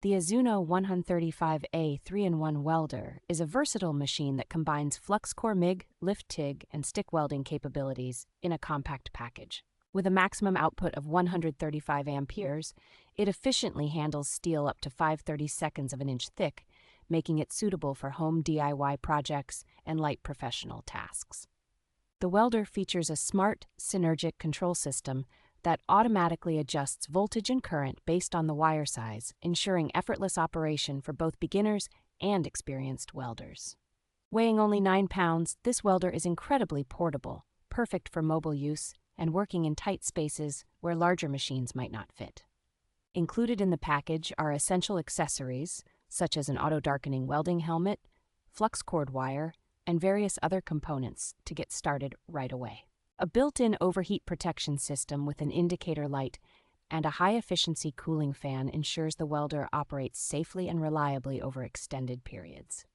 The AZZUNO 135A 3-in-1 welder is a versatile machine that combines Flux Core MIG, lift TIG, and stick welding capabilities in a compact package. With a maximum output of 135 amperes, it efficiently handles steel up to 5/32 of an inch thick, making it suitable for home DIY projects and light professional tasks. The welder features a smart, SYNERGIC control system that automatically adjusts voltage and current based on the wire size, ensuring effortless operation for both beginners and experienced welders. Weighing only 9 pounds, this welder is incredibly portable, perfect for mobile use, and working in tight spaces where larger machines might not fit. Included in the package are essential accessories, such as an auto-darkening welding helmet, flux-cored wire, and various other components to get started right away. A built-in overheat protection system with an indicator light and a high-efficiency cooling fan ensures the welder operates safely and reliably over extended periods.